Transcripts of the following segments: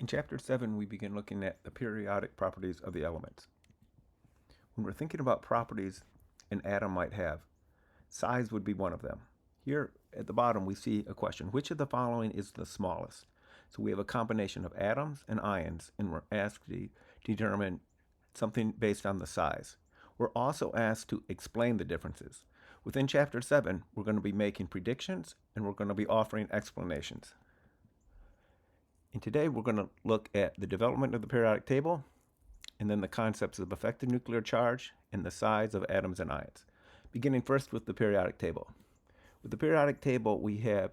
In Chapter 7, we begin looking at the periodic properties of the elements. When we're thinking about properties an atom might have, size would be one of them. Here at the bottom, we see a question: which of the following is the smallest? So we have a combination of atoms and ions, and we're asked to determine something based on the size. We're also asked to explain the differences. Within Chapter 7, we're going to be making predictions, and we're going to be offering explanations. And today we're going to look at the development of the periodic table, and then the concepts of effective nuclear charge and the size of atoms and ions. Beginning first with the periodic table. With the periodic table, we have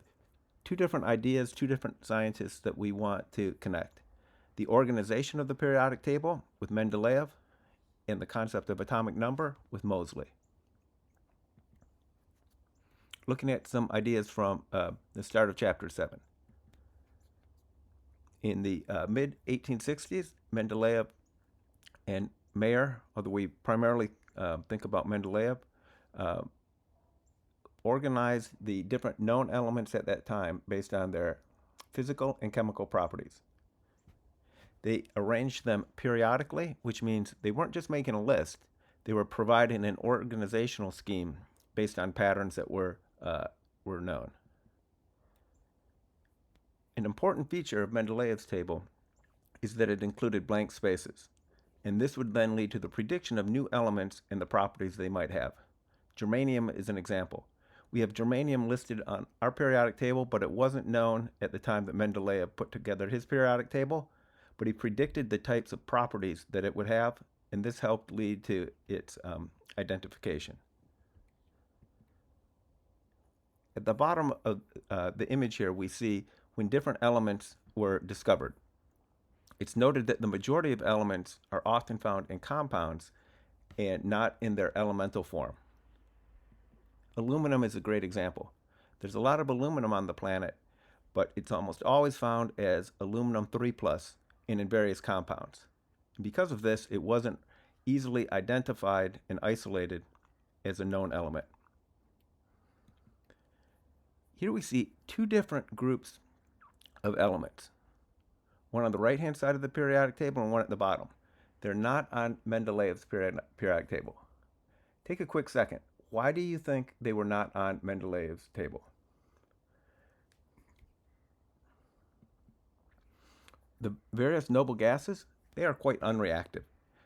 two different ideas, two different scientists that we want to connect. The organization of the periodic table with Mendeleev, and the concept of atomic number with Moseley. Looking at some ideas from the start of Chapter 7. In the mid-1860s, Mendeleev and Mayer, although we primarily think about Mendeleev, organized the different known elements at that time based on their physical and chemical properties. They arranged them periodically, which means they weren't just making a list, they were providing an organizational scheme based on patterns that were known. An important feature of Mendeleev's table is that it included blank spaces, and this would then lead to the prediction of new elements and the properties they might have. Germanium is an example. We have germanium listed on our periodic table, but it wasn't known at the time that Mendeleev put together his periodic table, but he predicted the types of properties that it would have, and this helped lead to its identification. At the bottom of the image here, we see when different elements were discovered. It's noted that the majority of elements are often found in compounds and not in their elemental form. Aluminum is a great example. There's a lot of aluminum on the planet, but it's almost always found as aluminum 3+ and in various compounds. And because of this, it wasn't easily identified and isolated as a known element. Here we see two different groups of elements, one on the right-hand side of the periodic table and one at the bottom. They're not on Mendeleev's periodic table. Take a quick second. Why do you think they were not on Mendeleev's table? The various noble gases, they are quite unreactive.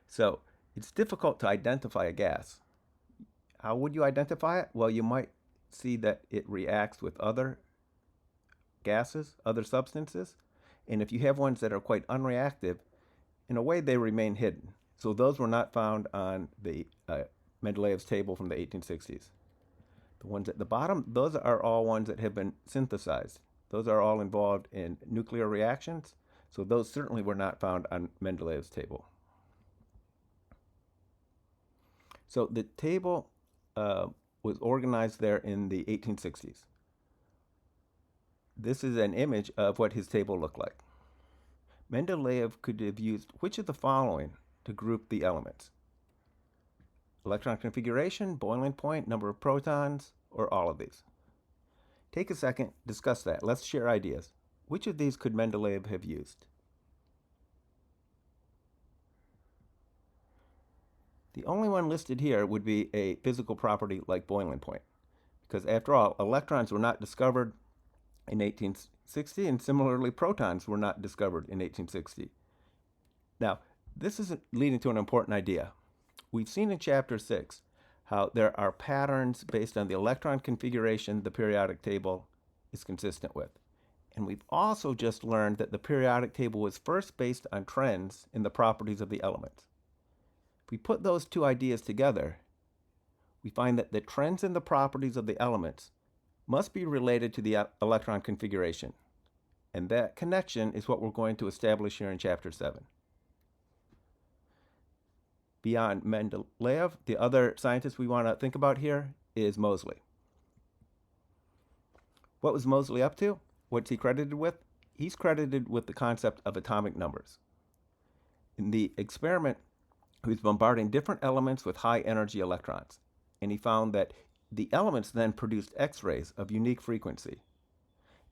So it's difficult to identify a gas. How would you identify it? Well, you might see that it reacts with other gases, other substances, and if you have ones that are quite unreactive, in a way they remain hidden. So those were not found on the Mendeleev's table from the 1860s. The ones at the bottom, those are all ones that have been synthesized. Those are all involved in nuclear reactions, so those certainly were not found on Mendeleev's table. So the table was organized there in the 1860s. This is an image of what his table looked like. Mendeleev could have used which of the following to group the elements? Electron configuration, boiling point, number of protons, or all of these? Take a second, discuss that. Let's share ideas. Which of these could Mendeleev have used? The only one listed here would be a physical property like boiling point, because after all, electrons were not discovered in 1860, and similarly protons were not discovered in 1860. Now, this is leading to an important idea. We've seen in Chapter 6 how there are patterns based on the electron configuration the periodic table is consistent with. And we've also just learned that the periodic table was first based on trends in the properties of the elements. If we put those two ideas together, we find that the trends in the properties of the elements must be related to the electron configuration. And that connection is what we're going to establish here in Chapter 7. Beyond Mendeleev, the other scientist we want to think about here is Moseley. What was Moseley up to? What's he credited with? He's credited with the concept of atomic numbers. In the experiment, he was bombarding different elements with high energy electrons, and he found that the elements then produced X-rays of unique frequency.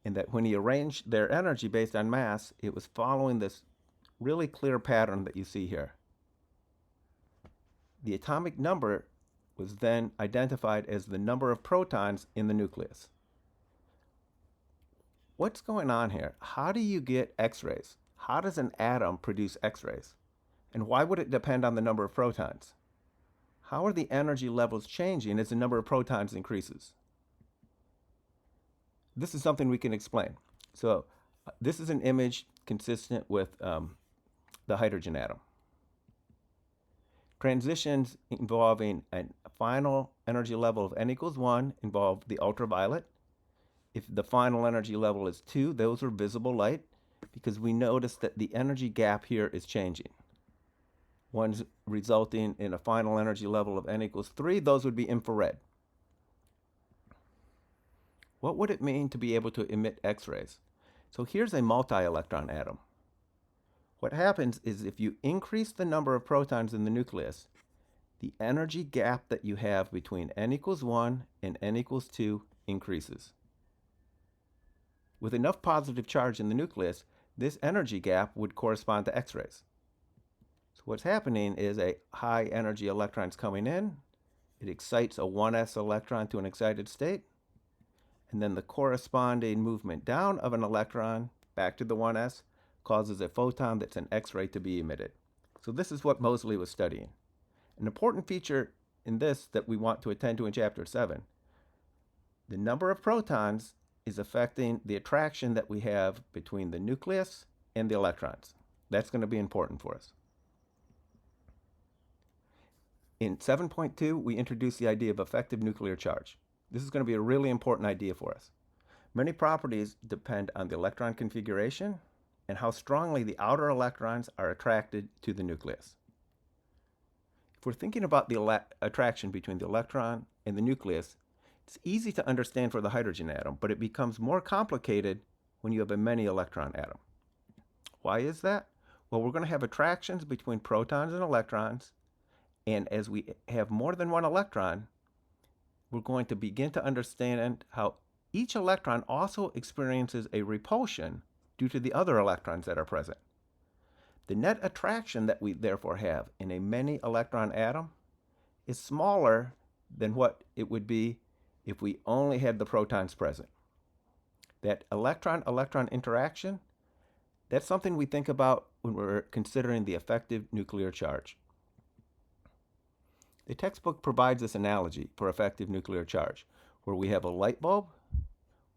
and that when he arranged their energy based on mass, it was following this really clear pattern that you see here. The atomic number was then identified as the number of protons in the nucleus. What's going on here? How do you get X-rays? How does an atom produce X-rays? And why would it depend on the number of protons? How are the energy levels changing as the number of protons increases? This is something we can explain. So this is an image consistent with the hydrogen atom. Transitions involving a final energy level of n equals 1 involve the ultraviolet. If the final energy level is 2, those are visible light, because we notice that the energy gap here is changing. One's resulting in a final energy level of n equals 3, those would be infrared. What would it mean to be able to emit X-rays? So here's a multi-electron atom. What happens is if you increase the number of protons in the nucleus, the energy gap that you have between n equals 1 and n equals 2 increases. With enough positive charge in the nucleus, this energy gap would correspond to X-rays. So what's happening is a high energy electron's coming in, it excites a 1s electron to an excited state, and then the corresponding movement down of an electron back to the 1s causes a photon that's an X-ray to be emitted. So this is what Moseley was studying. An important feature in this that we want to attend to in Chapter 7, the number of protons is affecting the attraction that we have between the nucleus and the electrons. That's going to be important for us. In 7.2, we introduce the idea of effective nuclear charge. This is going to be a really important idea for us. Many properties depend on the electron configuration and how strongly the outer electrons are attracted to the nucleus. If we're thinking about the attraction between the electron and the nucleus, it's easy to understand for the hydrogen atom, but it becomes more complicated when you have a many electron atom. Why is that? Well, we're going to have attractions between protons and electrons, and as we have more than one electron, we're going to begin to understand how each electron also experiences a repulsion due to the other electrons that are present. The net attraction that we therefore have in a many electron atom is smaller than what it would be if we only had the protons present. That electron-electron interaction, that's something we think about when we're considering the effective nuclear charge. The textbook provides this analogy for effective nuclear charge, where we have a light bulb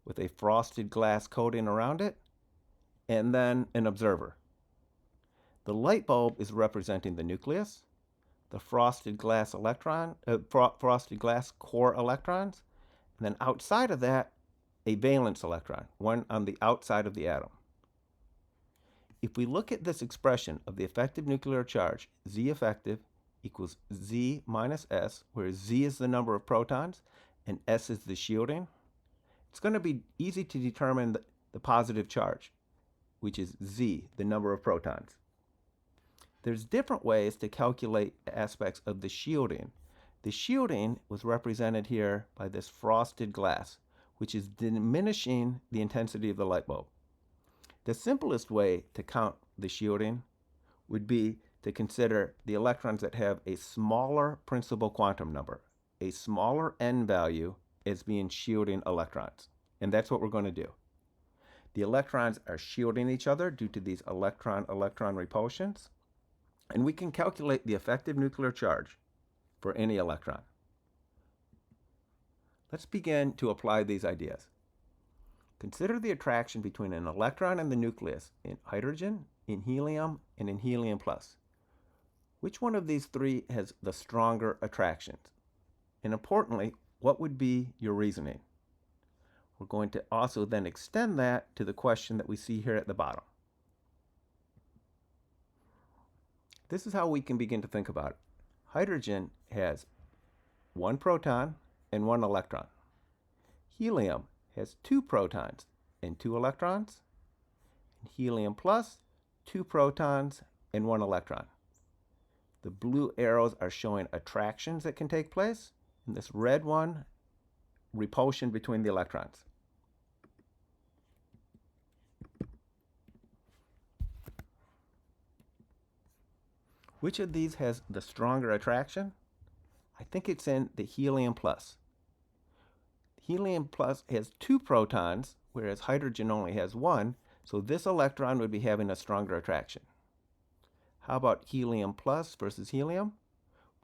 with a frosted glass coating around it, and then an observer. The light bulb is representing the nucleus, the frosted glass core electrons, and then outside of that, a valence electron, one on the outside of the atom. If we look at this expression of the effective nuclear charge, Z effective equals Z minus S, where Z is the number of protons and S is the shielding, it's going to be easy to determine the positive charge, which is Z, the number of protons. There's different ways to calculate aspects of the shielding. The shielding was represented here by this frosted glass, which is diminishing the intensity of the light bulb. The simplest way to count the shielding would be to consider the electrons that have a smaller principal quantum number, a smaller n value as being shielding electrons. And that's what we're going to do. The electrons are shielding each other due to these electron-electron repulsions, and we can calculate the effective nuclear charge for any electron. Let's begin to apply these ideas. Consider the attraction between an electron and the nucleus in hydrogen, in helium, and in helium plus. Which one of these three has the stronger attractions? And importantly, what would be your reasoning? We're going to also then extend that to the question that we see here at the bottom. This is how we can begin to think about it. Hydrogen has one proton and one electron. Helium has two protons and two electrons. And helium plus, two protons and one electron. The blue arrows are showing attractions that can take place, and this red one, repulsion between the electrons. Which of these has the stronger attraction? I think it's in the helium plus. Helium plus has 2 protons, whereas hydrogen only has 1, so this electron would be having a stronger attraction. How about helium plus versus helium?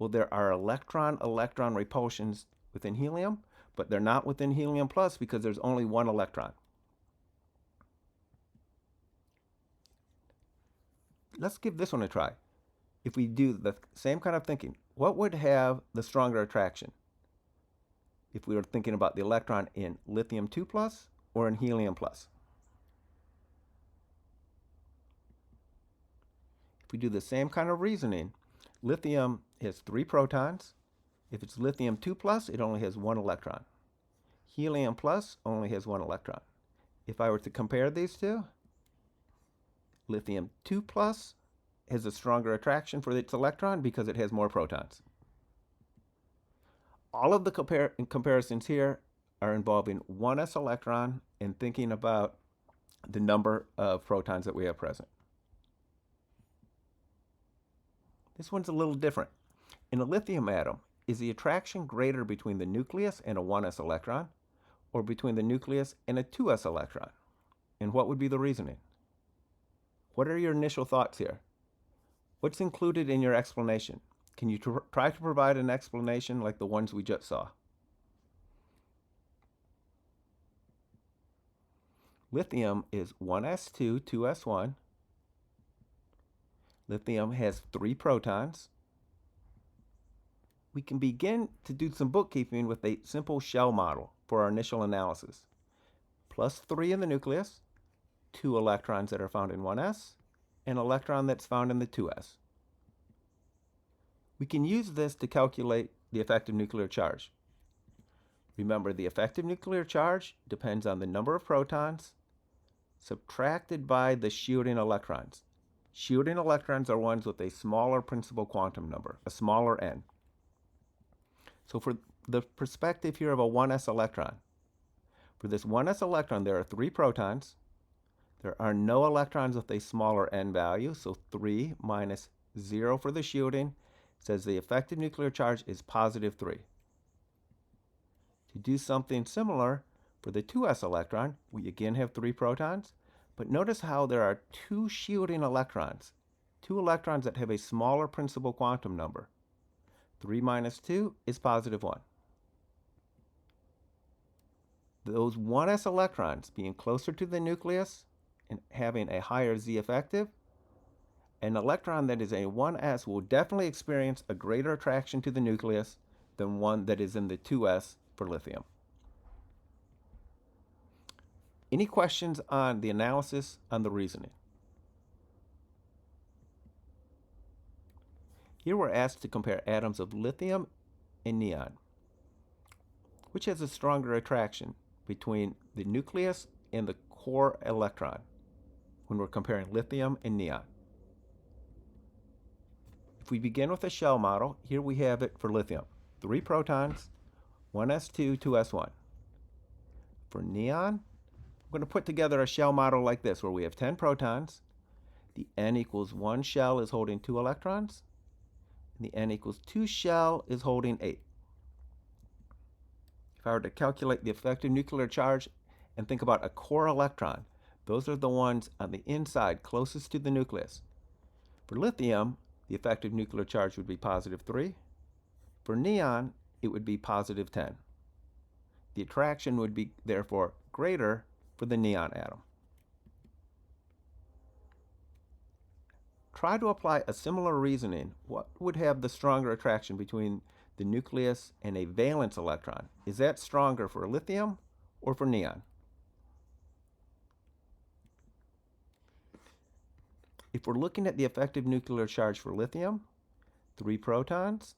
Well, there are electron-electron repulsions within helium, but they're not within helium plus because there's only 1 electron. Let's give this one a try. If we do the same kind of thinking, what would have the stronger attraction? If we were thinking about the electron in lithium 2 plus or in helium plus. If we do the same kind of reasoning, lithium has 3 protons. If it's lithium 2 plus, it only has 1 electron. Helium plus only has 1 electron. If I were to compare these two, lithium 2 plus has a stronger attraction for its electron because it has more protons. All of the comparisons here are involving 1s electron and thinking about the number of protons that we have present. This one's a little different. In a lithium atom, is the attraction greater between the nucleus and a 1s electron, or between the nucleus and a 2s electron? And what would be the reasoning? What are your initial thoughts here? What's included in your explanation? Can you try to provide an explanation like the ones we just saw? Lithium is 1s2, 2s1. Lithium has 3 protons. We can begin to do some bookkeeping with a simple shell model for our initial analysis. Plus 3 in the nucleus, 2 electrons that are found in 1s, an electron that's found in the 2s. We can use this to calculate the effective nuclear charge. Remember, the effective nuclear charge depends on the number of protons subtracted by the shielding electrons. Shielding electrons are ones with a smaller principal quantum number, a smaller n. So for the perspective here of a 1s electron, for this 1s electron, there are 3 protons. There are no electrons with a smaller n value, so 3 minus 0 for the shielding says the effective nuclear charge is positive 3. To do something similar for the 2s electron, we again have 3 protons, but notice how there are 2 shielding electrons, 2 electrons that have a smaller principal quantum number. 3 minus 2 is positive 1. Those 1s electrons being closer to the nucleus and having a higher Z effective, an electron that is a 1s will definitely experience a greater attraction to the nucleus than one that is in the 2s for lithium. Any questions on the analysis, on the reasoning? Here we're asked to compare atoms of lithium and neon. Which has a stronger attraction between the nucleus and the core electron when we're comparing lithium and neon? If we begin with a shell model, here we have it for lithium. 3 protons, 1s2, 2s1. For neon, we're going to put together a shell model like this, where we have 10 protons. The n equals 1 shell is holding 2 electrons. And the n equals 2 shell is holding 8. If I were to calculate the effective nuclear charge and think about a core electron, those are the ones on the inside closest to the nucleus. For lithium, the effective nuclear charge would be positive 3. For neon, it would be positive 10. The attraction would be, therefore, greater for the neon atom. Try to apply a similar reasoning. What would have the stronger attraction between the nucleus and a valence electron? Is that stronger for lithium or for neon? If we're looking at the effective nuclear charge for lithium, 3 protons,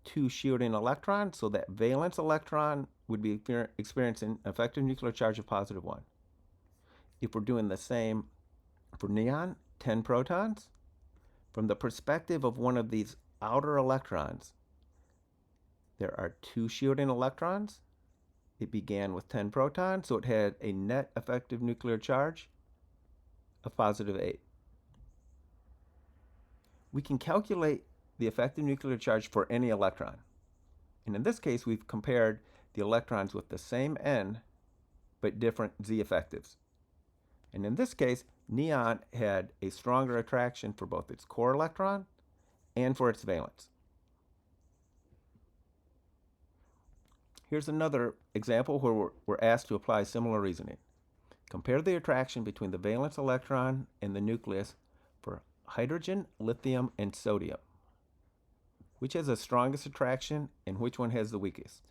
2 shielding electrons, so that valence electron would be experiencing an effective nuclear charge of positive 1. If we're doing the same for neon, 10 protons, from the perspective of one of these outer electrons, there are 2 shielding electrons. It began with 10 protons, so it had a net effective nuclear charge of positive 8. we can calculate the effective nuclear charge for any electron. And in this case, we've compared the electrons with the same N, but different Z effectives. And in this case, neon had a stronger attraction for both its core electron and for its valence. Here's another example where we're asked to apply similar reasoning. Compare the attraction between the valence electron and the nucleus for hydrogen, lithium, and sodium. Which has the strongest attraction and which one has the weakest?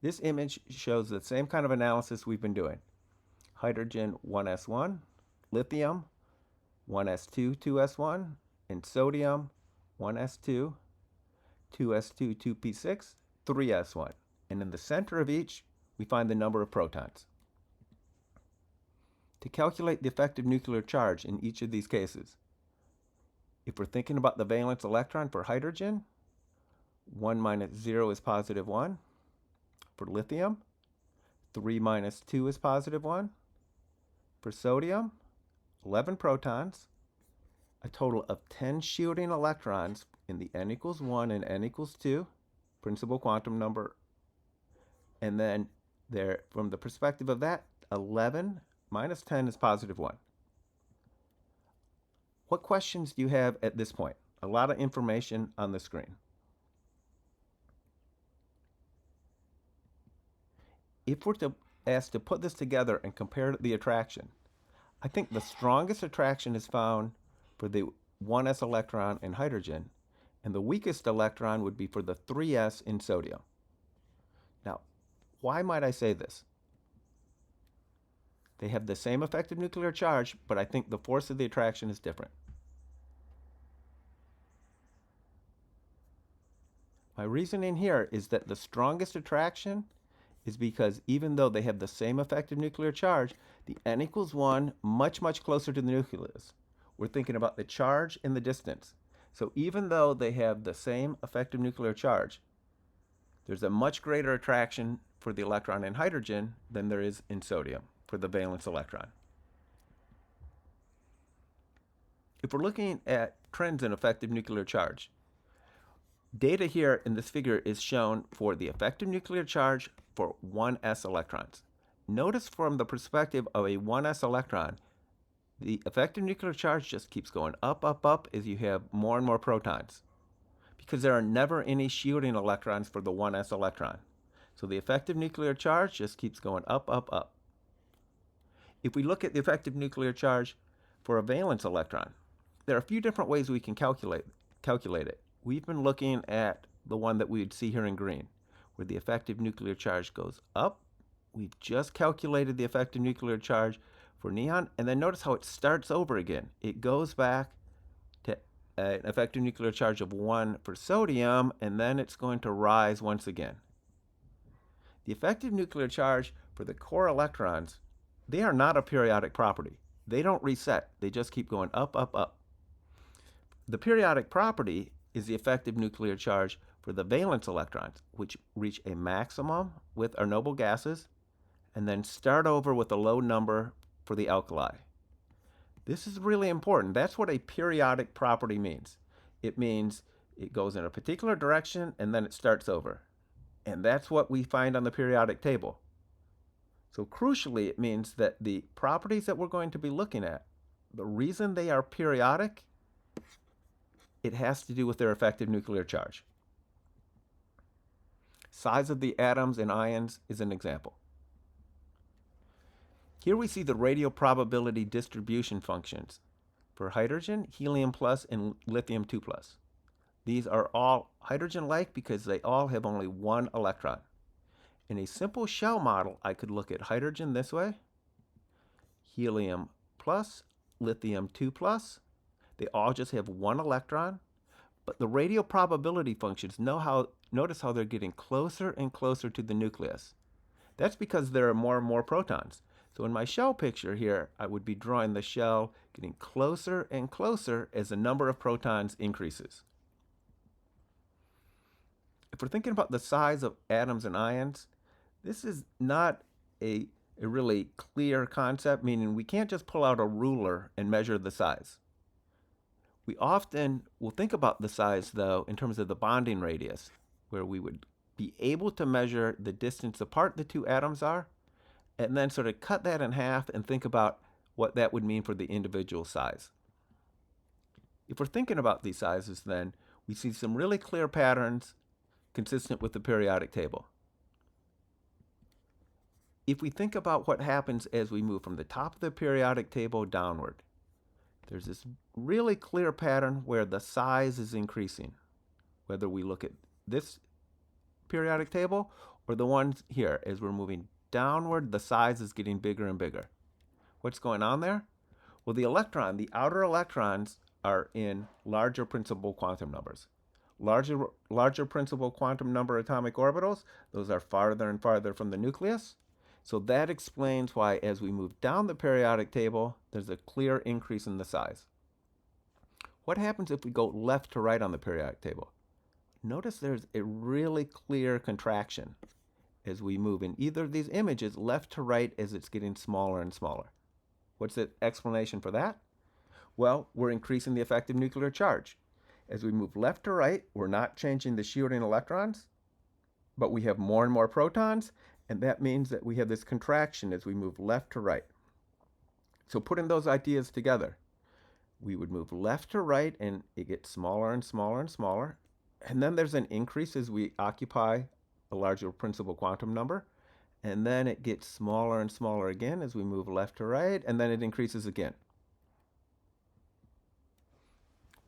This image shows the same kind of analysis we've been doing. Hydrogen 1s1, lithium 1s2, 2s1, and sodium 1s2, 2s2, 2p6, 3s1. And in the center of each, we find the number of protons. To calculate the effective nuclear charge in each of these cases, if we're thinking about the valence electron for hydrogen, 1 minus 0 is positive 1. For lithium, 3 minus 2 is positive 1. For sodium, 11 protons, a total of 10 shielding electrons in the n equals 1 and n equals 2 principal quantum number. And then there, from the perspective of that, 11 minus 10 is positive 1. What questions do you have at this point? A lot of information on the screen. If we're asked to put this together and compare the attraction, I think the strongest attraction is found for the 1s electron in hydrogen, and the weakest electron would be for the 3s in sodium. Now, why might I say this? They have the same effective nuclear charge, but I think the force of the attraction is different. My reasoning here is that the strongest attraction is because even though they have the same effective nuclear charge, the n equals 1 much, much closer to the nucleus. We're thinking about the charge and the distance. So even though they have the same effective nuclear charge, there's a much greater attraction for the electron in hydrogen than there is in sodium for the valence electron. If we're looking at trends in effective nuclear charge, data here in this figure is shown for the effective nuclear charge for 1s electrons. Notice from the perspective of a 1s electron, the effective nuclear charge just keeps going up, up, up as you have more and more protons, because there are never any shielding electrons for the 1s electron. So the effective nuclear charge just keeps going up, up, up. If we look at the effective nuclear charge for a valence electron, there are a few different ways we can calculate it. We've been looking at the one that we would see here in green, where the effective nuclear charge goes up. We've just calculated the effective nuclear charge for neon, and then notice how it starts over again. It goes back to an effective nuclear charge of 1 for sodium, and then it's going to rise once again. The effective nuclear charge for the core electrons, they are not a periodic property. They don't reset. They just keep going up, up, up. The periodic property is the effective nuclear charge for the valence electrons, which reach a maximum with our noble gases and then start over with a low number for the alkali. This is really important. That's what a periodic property means. It means it goes in a particular direction and then it starts over. And that's what we find on the periodic table. So crucially, it means that the properties that we're going to be looking at, the reason they are periodic, it has to do with their effective nuclear charge. Size of the atoms and ions is an example. Here we see the radial probability distribution functions for hydrogen, helium plus, and lithium 2 plus. These are all hydrogen-like because they all have only one electron. In a simple shell model, I could look at hydrogen this way, helium plus, lithium 2 plus. They all just have one electron, but the radial probability functions notice how they're getting closer and closer to the nucleus. That's because there are more and more protons. So in my shell picture here, I would be drawing the shell getting closer and closer as the number of protons increases. If we're thinking about the size of atoms and ions, this is not a really clear concept, meaning we can't just pull out a ruler and measure the size. We often will think about the size, though, in terms of the bonding radius, where we would be able to measure the distance apart the two atoms are, and then sort of cut that in half and think about what that would mean for the individual size. If we're thinking about these sizes, then we see some really clear patterns consistent with the periodic table. If we think about what happens as we move from the top of the periodic table downward, there's this really clear pattern where the size is increasing, whether we look at this periodic table or the ones here. As we're moving downward, the size is getting bigger and bigger. What's going on there? Well, the outer electrons are in larger principal quantum numbers. Larger principal quantum number atomic orbitals, those are farther and farther from the nucleus. So that explains why as we move down the periodic table, there's a clear increase in the size. What happens if we go left to right on the periodic table? Notice there's a really clear contraction as we move in either of these images left to right as it's getting smaller and smaller. What's the explanation for that? Well, we're increasing the effective nuclear charge. As we move left to right, we're not changing the shielding electrons, but we have more and more protons, and that means that we have this contraction as we move left to right. So putting those ideas together, we would move left to right and it gets smaller and smaller and smaller. And then there's an increase as we occupy a larger principal quantum number. And then it gets smaller and smaller again as we move left to right, and then it increases again.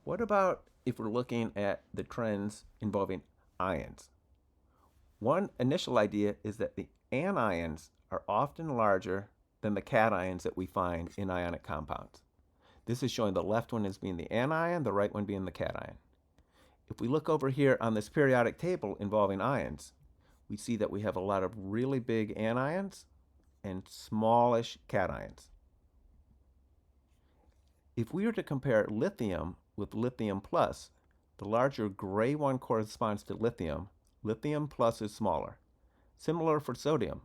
What about if we're looking at the trends involving ions? One initial idea is that the anions are often larger than the cations that we find in ionic compounds. This is showing the left one as being the anion, the right one being the cation. If we look over here on this periodic table involving ions, we see that we have a lot of really big anions and smallish cations. If we were to compare lithium with lithium plus, the larger gray one corresponds to lithium. Lithium plus is smaller. Similar for sodium,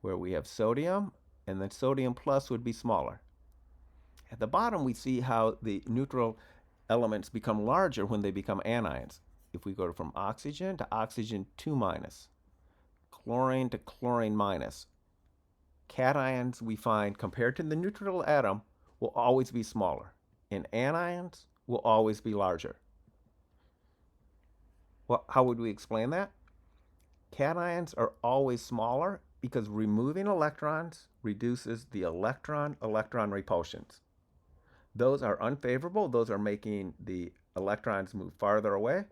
where we have sodium and then sodium plus would be smaller. At the bottom, we see how the neutral elements become larger when they become anions. If we go from oxygen to oxygen 2-, chlorine to chlorine minus, cations we find compared to the neutral atom will always be smaller, and anions will always be larger. Well, how would we explain that? Cations are always smaller because removing electrons reduces the electron-electron repulsions. Those are unfavorable. Those are making the electrons move farther away.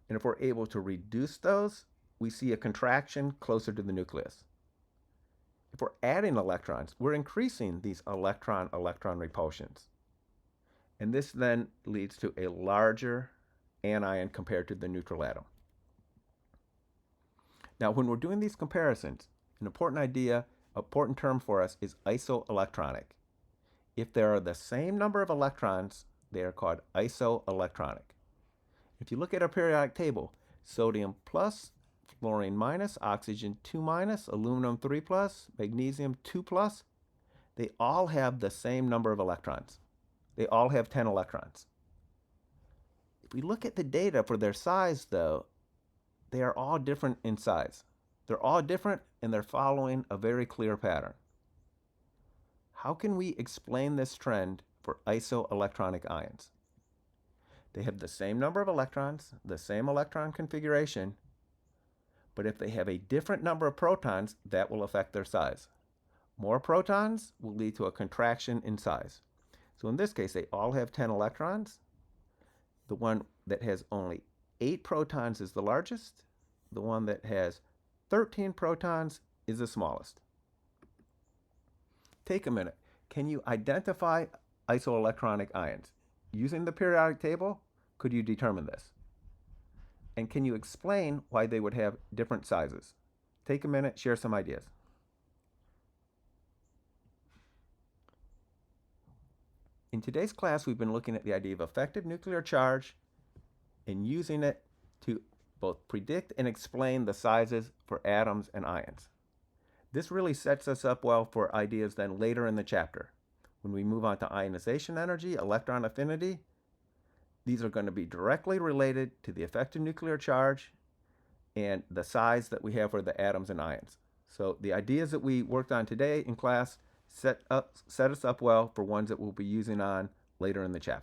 And if we're able to reduce those, we see a contraction closer to the nucleus. If we're adding electrons, we're increasing these electron-electron repulsions. And this then leads to a larger anion compared to the neutral atom. Now, when we're doing these comparisons, an important term for us is isoelectronic. If there are the same number of electrons, they are called isoelectronic. If you look at our periodic table, sodium plus, fluorine minus, oxygen 2-, aluminum 3+, magnesium 2+, they all have the same number of electrons. They all have 10 electrons. If we look at the data for their size, though, they are all different in size. They're all different, and they're following a very clear pattern. How can we explain this trend for isoelectronic ions? They have the same number of electrons, the same electron configuration, but if they have a different number of protons, that will affect their size. More protons will lead to a contraction in size. So in this case, they all have 10 electrons. The one that has only 8 protons is the largest. The one that has 13 protons is the smallest. Take a minute. Can you identify isoelectronic ions? Using the periodic table, could you determine this? And can you explain why they would have different sizes? Take a minute, share some ideas. In today's class, we've been looking at the idea of effective nuclear charge and using it to both predict and explain the sizes for atoms and ions. This really sets us up well for ideas then later in the chapter, when we move on to ionization energy, electron affinity, these are going to be directly related to the effective nuclear charge and the size that we have for the atoms and ions. So the ideas that we worked on today in class set us up well for ones that we'll be using on later in the chapter.